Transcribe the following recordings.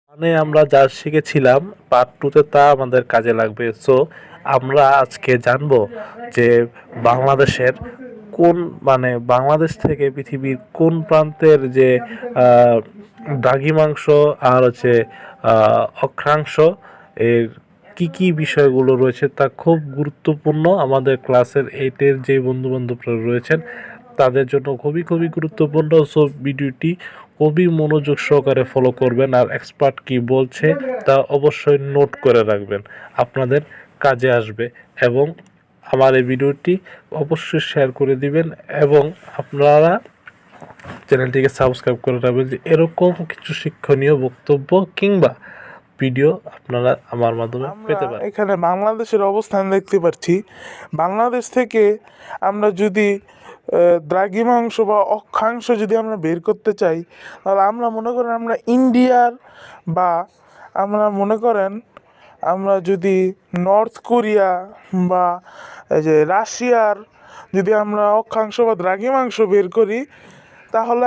মানে আমরা যা শিখেছিলাম পার্ট টুতে তা আমাদের কাজে লাগবে। সো আমরা আজকে জানবো যে বাংলাদেশের কোন বাংলাদেশ থেকে পৃথিবীর কোন প্রান্তের যে আহ, দ্রাঘিমাংশ আর হচ্ছে অক্ষাংশ এর কি কি বিষয়গুলো রয়েছে তা খুব গুরুত্বপূর্ণ। আমাদের ক্লাসের 8-এর যে বন্ধু বান্ধবরা রয়েছেন তাদের জন্য খুবই খুবই গুরুত্বপূর্ণ। সো ভিডিওটি খুবই মনোযোগ সহকারে ফলো করবেন আর এক্সপার্ট কি বলছে তা অবশ্যই নোট করে রাখবেন, আপনাদের কাজে আসবে। এবং আমার এই ভিডিওটি অবশ্যই শেয়ার করে দিবেন এবং আপনারা চ্যানেলটিকে সাবস্ক্রাইব করে রাখবেন যে এরকম কিছু শিক্ষণীয় বক্তব্য কিংবা ভিডিও আপনারা আমার মাধ্যমে পেতে পারেন। এখানে বাংলাদেশের অবস্থান দেখতে পাচ্ছি। বাংলাদেশ থেকে আমরা যদি দ্রাঘিমাংশ বা অক্ষাংশ যদি আমরা বের করতে চাই, তাহলে আমরা মনে করেন আমরা ইন্ডিয়ার বা আমরা মনে করেন আমরা যদি নর্থ কোরিয়া বা এই যে রাশিয়ার যদি আমরা অক্ষাংশ বা দ্রাঘিমাংশ বের করি, তাহলে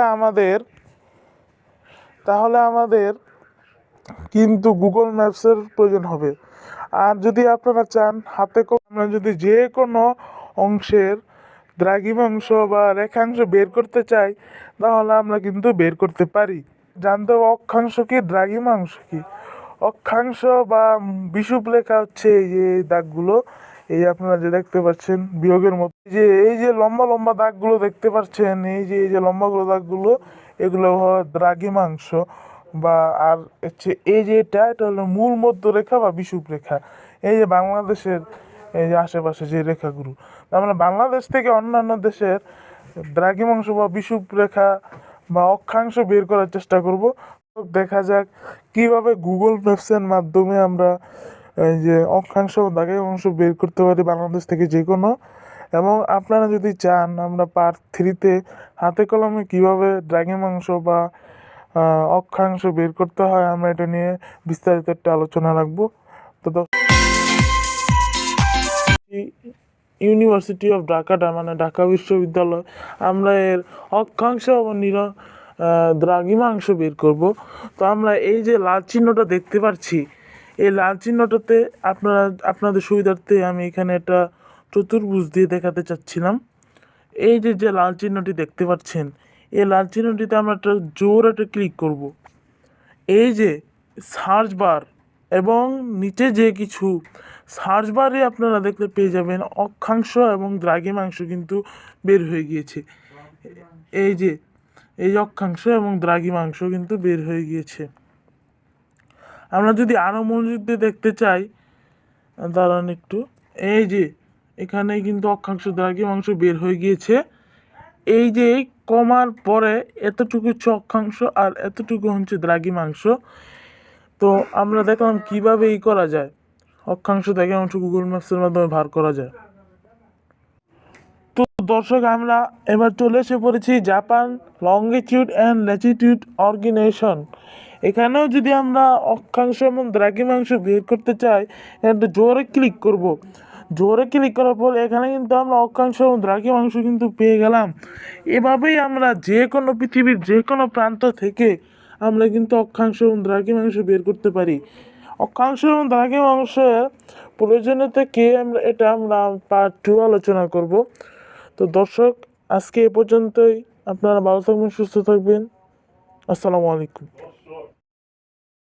আমাদের কিন্তু গুগল ম্যাপসের প্রয়োজন হবে। আর যদি আপনারা চান হাতে আমরা যদি যে কোনো অংশের দ্রাঘিমাংশ বা রেখাংশ বের করতে চাই, তাহলে আমরা কিন্তু বের করতে পারি। জানতে হবে অক্ষাংশ কি, দ্রাঘিমাংশ কি। অক্ষাংশ বা বিষুব রেখা হচ্ছে এই যে দাগগুলো, এই আপনারা যে দেখতে পাচ্ছেন বিয়োগের মতো, এই যে লম্বা লম্বা দাগগুলো দেখতে পাচ্ছেন, এই যে লম্বাগুলো দাগগুলো, এগুলো হয় দ্রাঘিমাংশ। বা আর হচ্ছে এই যে এটা হলো মূল মধ্য রেখা বা বিষুব রেখা। এই যে বাংলাদেশের এই যে আশেপাশে যে রেখাগুলো, তার মানে বাংলাদেশ থেকে অন্যান্য দেশের দ্রাঘিমাংশ বা বিষুব রেখা বা অক্ষাংশ বের করার চেষ্টা করব। দেখা যাক কিভাবে গুগল ম্যাপসের মাধ্যমে আমরা এই যে অক্ষাংশ দ্রাঘিমাংশ বের করতে পারি বাংলাদেশ থেকে যে কোনো। এবং আপনারা যদি চান আমরা পার্ট 3-তে হাতে কলমে কীভাবে দ্রাঘিমাংশ বা অক্ষাংশ বের করতে হয় আমরা এটা নিয়ে বিস্তারিত একটা আলোচনা রাখবো। তো ইউনিভার্সিটি অফ ঢাকাটা মানে ঢাকা বিশ্ববিদ্যালয়, আমরা এর অক্ষাংশ এবং দ্রাঘিমাংশ বের করব। তো আমরা এই যে লাল চিহ্নটা দেখতে পাচ্ছি, এই লাল চিহ্নটাতে আপনাদের সুবিধার্থে আমি এখানে একটা চতুর্ভুজ দিয়ে দেখাতে চাচ্ছিলাম। এই যে লাল চিহ্নটি দেখতে পাচ্ছেন, এই লাল চিহ্নটিতে আমরা একটা জোর একটা ক্লিক করব। এই যে সার্চ বার এবং নিচে যে কিছু সার্চ বারে আপনারা দেখতে পেয়ে যাবেন অক্ষাংশ এবং দ্রাঘিমাংশ কিন্তু বের হয়ে গিয়েছে। এই অক্ষাংশ এবং দ্রাঘিমাংশ কিন্তু বের হয়ে গিয়েছে। আমরা যদি আরও মনোযোগ দিয়ে দেখতে চাই, দাঁড়ান একটু, এই যে এখানে কিন্তু অক্ষাংশ দ্রাঘিমাংশ বের হয়ে গিয়েছে। এই যে কমার পরে এতটুকু হচ্ছে অক্ষাংশ আর এতটুকু হচ্ছে দ্রাঘিমাংশ। তো আমরা দেখলাম কিভাবে করা যায়, অক্ষাংশ দ্রাঘিমাংশ গুগল ম্যাপসের মাধ্যমে ভার করা যায়। তো দর্শক, আমরা এবার চলে এসে পড়েছি Japan longitude and latitude organisation. এখানেও যদি আমরা অক্ষাংশ এবং দ্রাঘিমাংশ বের করতে চাই, একটা জোরে ক্লিক করব। জোরে ক্লিক করার পর এখানে কিন্তু আমরা অক্ষাংশ এবং দ্রাঘিমাংশ কিন্তু পেয়ে গেলাম। এভাবেই আমরা যে কোনো পৃথিবীর যে কোনো প্রান্ত থেকে আমরা কিন্তু অক্ষাংশ এবং দ্রাঘিমাংশ বের করতে পারি। অক্ষাংশ এবং দ্রাঘিমাংশের প্রয়োজনীয়তা আমরা পার্ট 2 আলোচনা করব। তো দর্শক, আজকে এ পর্যন্তই। আপনারা ভালো থাকবেন, সুস্থ থাকবেন। আসসালামু আলাইকুম।